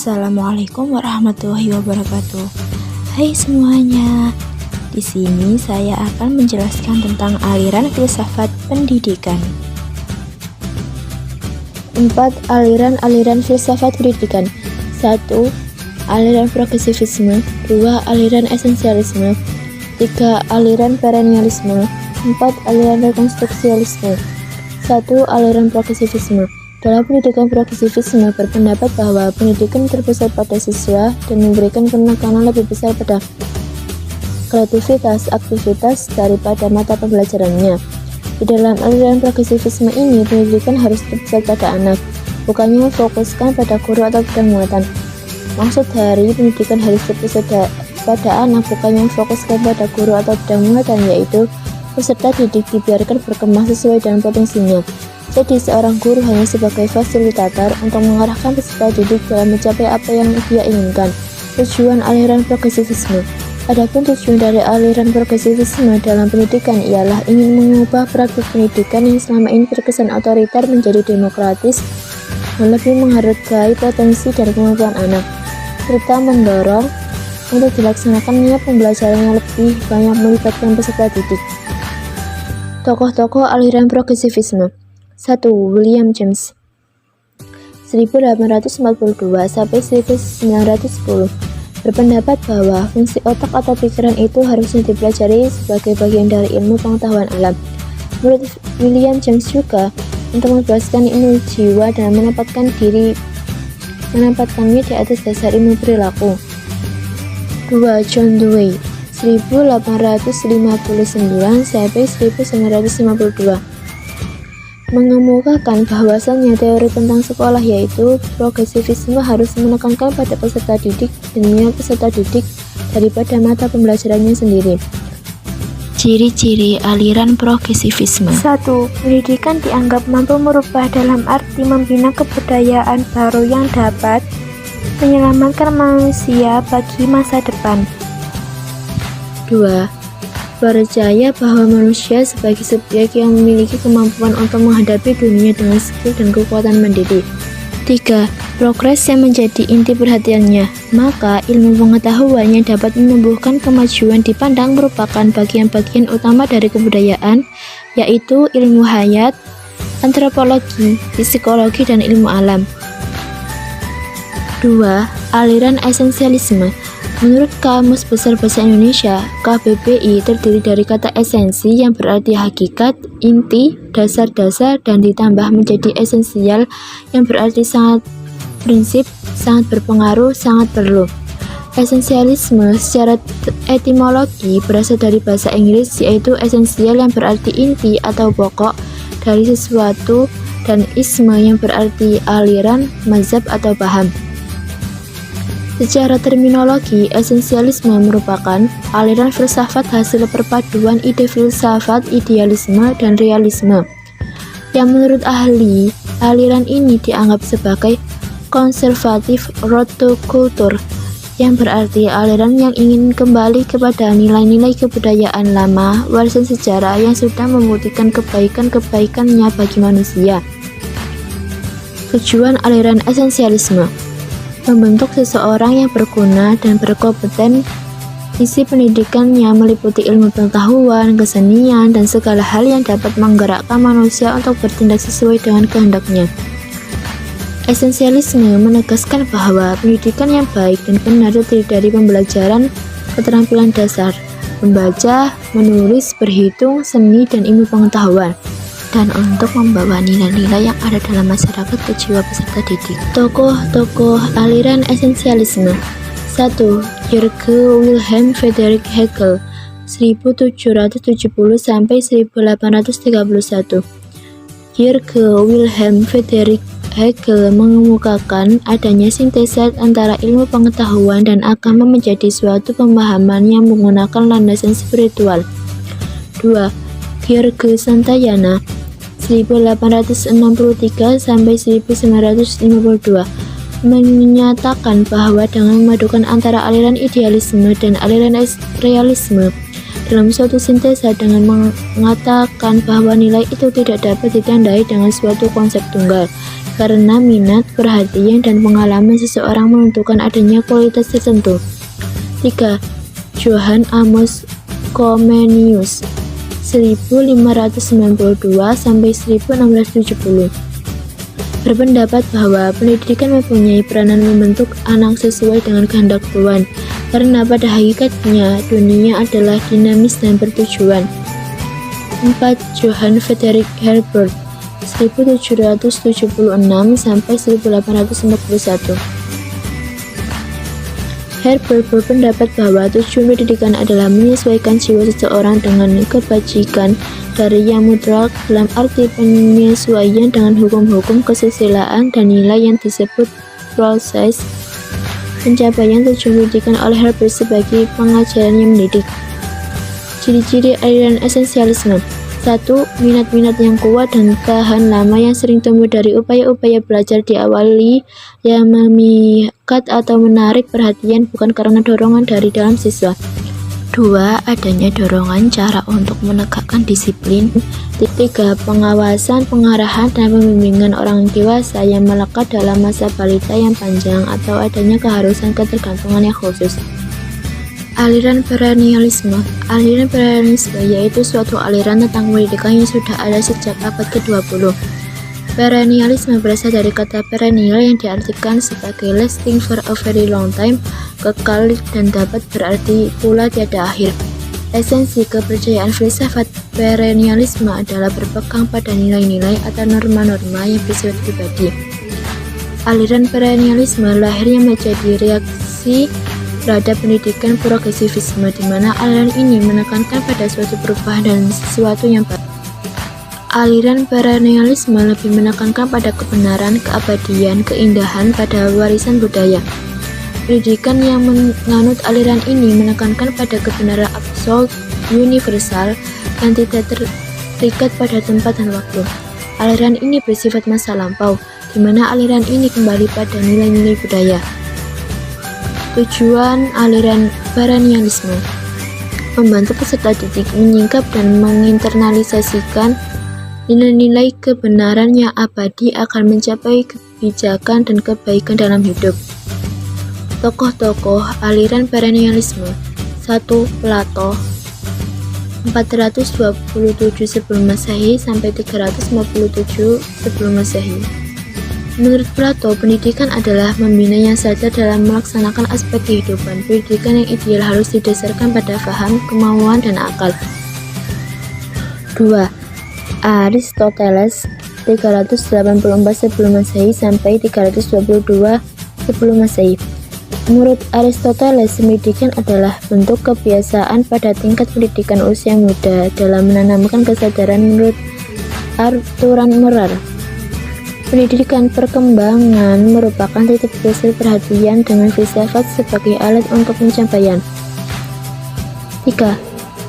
Assalamualaikum warahmatullahi wabarakatuh. Hai semuanya. Di sini saya akan menjelaskan tentang aliran filsafat pendidikan. 4 aliran filsafat pendidikan. 1. Aliran progresivisme. 2. Aliran esensialisme. 3. Aliran perennialisme. 4. Aliran rekonstruksialisme. 1. Aliran progresivisme. Dalam pendidikan progresivisme berpendapat bahwa pendidikan terpusat pada siswa dan memberikan penekanan lebih besar pada kreativitas aktivitas daripada mata pembelajarannya. Di dalam aliran progresivisme ini, pendidikan harus terpusat pada anak, bukannya memfokuskan pada guru atau bidang muatan. Maksud dari pendidikan harus terpusat pada anak, bukannya memfokuskan pada guru atau bidang muatan, yaitu peserta didik dibiarkan berkembang sesuai dengan potensinya. Jadi seorang guru hanya sebagai fasilitator untuk mengarahkan peserta didik dalam mencapai apa yang dia inginkan. Tujuan aliran progresivisme. Adapun tujuan dari aliran progresivisme dalam pendidikan ialah ingin mengubah praktik pendidikan yang selama ini terkesan otoriter menjadi demokratis dan lebih menghargai potensi dan kemampuan anak, serta mendorong untuk dilaksanakannya pembelajaran yang lebih banyak melibatkan peserta didik. Tokoh-tokoh aliran progresivisme. 1. William James 1842 sampai 1910 berpendapat bahwa fungsi otak atau pikiran itu harusnya dipelajari sebagai bagian dari ilmu pengetahuan alam. Menurut William James juga, untuk membebaskan ilmu jiwa dan menempatkannya di atas dasar ilmu perilaku. 2. John Dewey 1859 sampai 1952 mengemukakan bahwasannya teori tentang sekolah, yaitu progresivisme harus menekankan pada peserta didik dan minat peserta didik daripada mata pembelajarannya sendiri. Ciri-ciri aliran progresivisme. 1. Pendidikan dianggap mampu merubah dalam arti membina kebudayaan baru yang dapat menyelamatkan manusia bagi masa depan. 2. Percaya bahwa manusia sebagai subjek yang memiliki kemampuan untuk menghadapi dunia dengan skill dan kekuatan mandiri. 3. Progres yang menjadi inti perhatiannya, maka ilmu pengetahuan yang dapat menumbuhkan kemajuan dipandang merupakan bagian-bagian utama dari kebudayaan, yaitu ilmu hayat, antropologi, psikologi, dan ilmu alam. 2. Aliran esensialisme. Menurut Kamus Besar Bahasa Indonesia, KBBI terdiri dari kata esensi yang berarti hakikat, inti, dasar-dasar, dan ditambah menjadi esensial yang berarti sangat prinsip, sangat berpengaruh, sangat perlu. Esensialisme secara etimologi berasal dari bahasa Inggris, yaitu esensial yang berarti inti atau pokok dari sesuatu, dan isme yang berarti aliran, mazhab, atau paham. Secara terminologi, esensialisme merupakan aliran filsafat hasil perpaduan ide filsafat, idealisme, dan realisme, yang menurut ahli, aliran ini dianggap sebagai konservatif rotokultur, yang berarti aliran yang ingin kembali kepada nilai-nilai kebudayaan lama, warisan sejarah yang sudah membuktikan kebaikan-kebaikannya bagi manusia. Tujuan aliran esensialisme: membentuk seseorang yang berguna dan berkompeten. Isi pendidikannya meliputi ilmu pengetahuan, kesenian, dan segala hal yang dapat menggerakkan manusia untuk bertindak sesuai dengan kehendaknya. Esensialisme menegaskan bahwa pendidikan yang baik dan benar terdiri dari pembelajaran keterampilan dasar, membaca, menulis, berhitung, seni, dan ilmu pengetahuan, dan untuk membawa nilai-nilai yang ada dalam masyarakat ke jiwa peserta didik. Tokoh-tokoh aliran esensialisme. 1. Georg Wilhelm Friedrich Hegel 1770 sampai 1831. Georg Wilhelm Friedrich Hegel mengemukakan adanya sintesis antara ilmu pengetahuan dan agama menjadi suatu pemahaman yang menggunakan landasan spiritual. 2. Georg Santayana 1863 sampai 1952 menyatakan bahwa dengan memadukan antara aliran idealisme dan aliran realisme dalam suatu sintesa dengan mengatakan bahwa nilai itu tidak dapat ditandai dengan suatu konsep tunggal, karena minat, perhatian, dan pengalaman seseorang menentukan adanya kualitas tertentu. 3. Johann Amos Comenius 1592–1670 berpendapat bahwa pendidikan mempunyai peranan membentuk anak sesuai dengan kehendak Tuhan, karena pada hakikatnya dunia adalah dinamis dan bertujuan. 4. Johann Friedrich Herbert 1776–1841 Herbert berpendapat bahwa tujuan pendidikan adalah menyesuaikan jiwa seseorang dengan kebajikan dari yang mutlak, dalam arti penyesuaian dengan hukum-hukum kesusilaan dan nilai yang disebut proses pencapaian tujuan pendidikan oleh Herbert sebagai pengajaran yang mendidik. Ciri-ciri aliran esensialisme. 1. Minat-minat yang kuat dan tahan lama yang sering tumbuh dari upaya-upaya belajar diawali yang memikat atau menarik perhatian bukan karena dorongan dari dalam siswa. 2. Adanya dorongan cara untuk menegakkan disiplin. 3. Pengawasan, pengarahan, dan pembimbingan orang dewasa yang melekat dalam masa balita yang panjang atau adanya keharusan ketergantungan yang khusus. Aliran perennialisme. Aliran perennialisme yaitu suatu aliran tentang pendidikan yang sudah ada sejak abad ke-20. Perennialisme berasal dari kata perennial yang diartikan sebagai lasting for a very long time, kekal, dan dapat berarti pula tiada akhir. Esensi kepercayaan filsafat perennialisme adalah berpegang pada nilai-nilai atau norma-norma yang bersifat pribadi. Aliran perennialisme lahirnya menjadi reaksi terhadap pendidikan progresivisme, di mana aliran ini menekankan pada suatu perubahan dan sesuatu yang baru. Aliran perennialisme lebih menekankan pada kebenaran, keabadian, keindahan pada warisan budaya. Pendidikan yang menganut aliran ini menekankan pada kebenaran absolut, universal, yang tidak terikat pada tempat dan waktu. Aliran ini bersifat masa lampau, di mana aliran ini kembali pada nilai-nilai budaya. Tujuan aliran perennialisme: membantu peserta didik menyingkap dan menginternalisasikan nilai-nilai kebenaran yang abadi akan mencapai kebijakan dan kebaikan dalam hidup. Tokoh-tokoh aliran perennialisme. 1. Plato 427 sebelum Masehi sampai 357 sebelum Masehi. Menurut Plato, pendidikan adalah membina yang sadar dalam melaksanakan aspek kehidupan. Pendidikan yang ideal harus didasarkan pada paham, kemauan, dan akal. 2. Aristoteles 384 sebelum Masehi sampai 322 sebelum Masehi. Menurut Aristoteles, pendidikan adalah bentuk kebiasaan pada tingkat pendidikan usia muda dalam menanamkan kesadaran menurut aturan moral. Pendidikan perkembangan merupakan titik besar perhatian dengan filsafat sebagai alat untuk pencapaian. 3.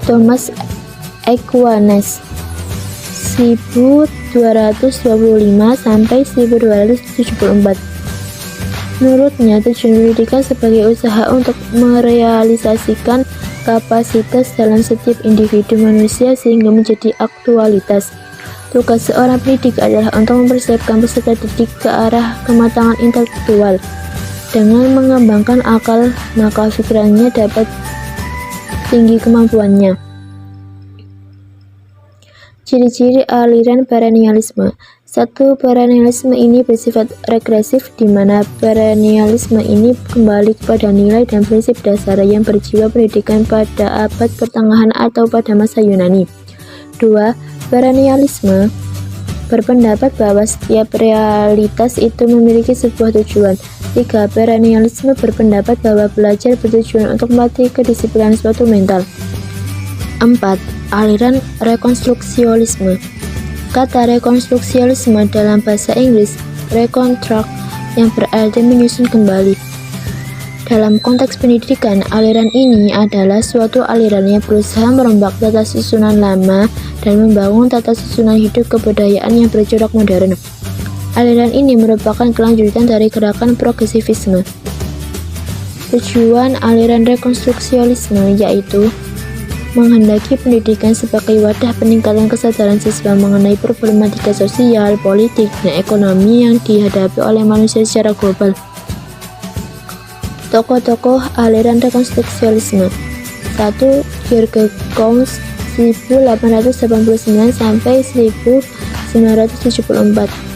Thomas Aquinas 1225 sampai 1274. Menurutnya, tujuan pendidikan sebagai usaha untuk merealisasikan kapasitas dalam setiap individu manusia sehingga menjadi aktualitas. Tugas seorang pendidik adalah untuk mempersiapkan peserta didik ke arah kematangan intelektual. Dengan mengembangkan akal, maka pikirannya dapat tinggi kemampuannya. Ciri-ciri aliran perennialisme. 1. Perennialisme ini bersifat regresif, di mana perennialisme ini kembali kepada nilai dan prinsip dasar yang berjiwa pendidikan pada abad pertengahan atau pada masa Yunani. 2. Perennialisme berpendapat bahwa setiap realitas itu memiliki sebuah tujuan. 3. Perennialisme berpendapat bahwa belajar bertujuan untuk melatih kedisiplinan suatu mental. 4. Aliran rekonstruksionisme. Kata rekonstruksionisme dalam bahasa Inggris reconstruct, yang berarti menyusun kembali. Dalam konteks pendidikan, aliran ini adalah suatu aliran yang berusaha merombak tata susunan lama dan membangun tata susunan hidup kebudayaan yang bercorak modern. Aliran ini merupakan kelanjutan dari gerakan progresivisme. Tujuan aliran rekonstruksionisme yaitu menghendaki pendidikan sebagai wadah peningkatan kesadaran siswa mengenai problematika sosial, politik, dan ekonomi yang dihadapi oleh manusia secara global. Tokoh-tokoh aliran rekonstruksialisme. 1. Kierkegaard 1889 sampai 1974.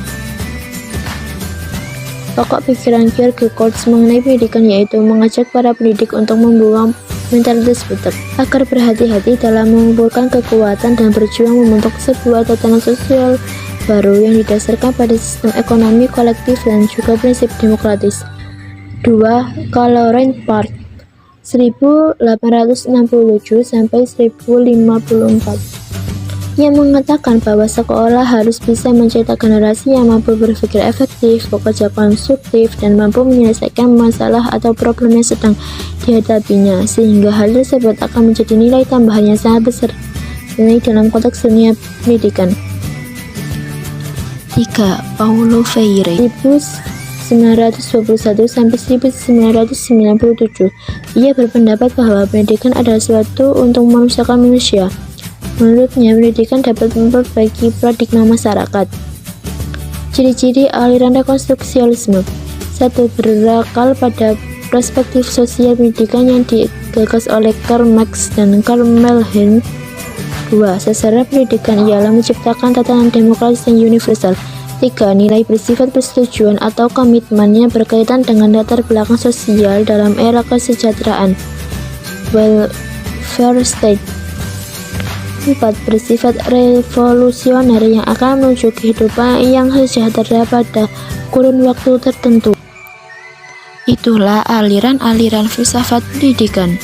Pokok pikiran Kierkegaard mengenai pendidikan yaitu mengajak para pendidik untuk membuang mentalitas butek, agar berhati-hati dalam mengumpulkan kekuatan dan berjuang membentuk sebuah tatanan sosial baru yang didasarkan pada sistem ekonomi kolektif dan juga prinsip demokratis. 2. Karl Lorenz Barth 1867 sampai 1054 yang mengatakan bahwa sekolah harus bisa mencetak generasi yang mampu berpikir efektif, bekerja konstruktif, dan mampu menyelesaikan masalah atau problem yang sedang dihadapinya, sehingga hal tersebut akan menjadi nilai tambahan yang sangat besar dalam konteks dunia pendidikan. 3. Paulo Freire 1921 sampai 1997. Ia berpendapat bahwa pendidikan adalah suatu untuk memanusiakan manusia. Menurutnya, pendidikan dapat memperbaiki paradigma masyarakat. Ciri-ciri aliran rekonstruksialisme. 1. Berakal pada perspektif sosial pendidikan yang digagas oleh Karl Marx dan Karl Malden. 2. Sasaran pendidikan ialah menciptakan tatanan demokratis yang universal. 3. Nilai bersifat persetujuan atau komitmen yang berkaitan dengan latar belakang sosial dalam era kesejahteraan welfare state. 4. Bersifat revolusioner yang akan menuju kehidupan yang sejahtera pada kurun waktu tertentu. Itulah aliran-aliran filsafat pendidikan.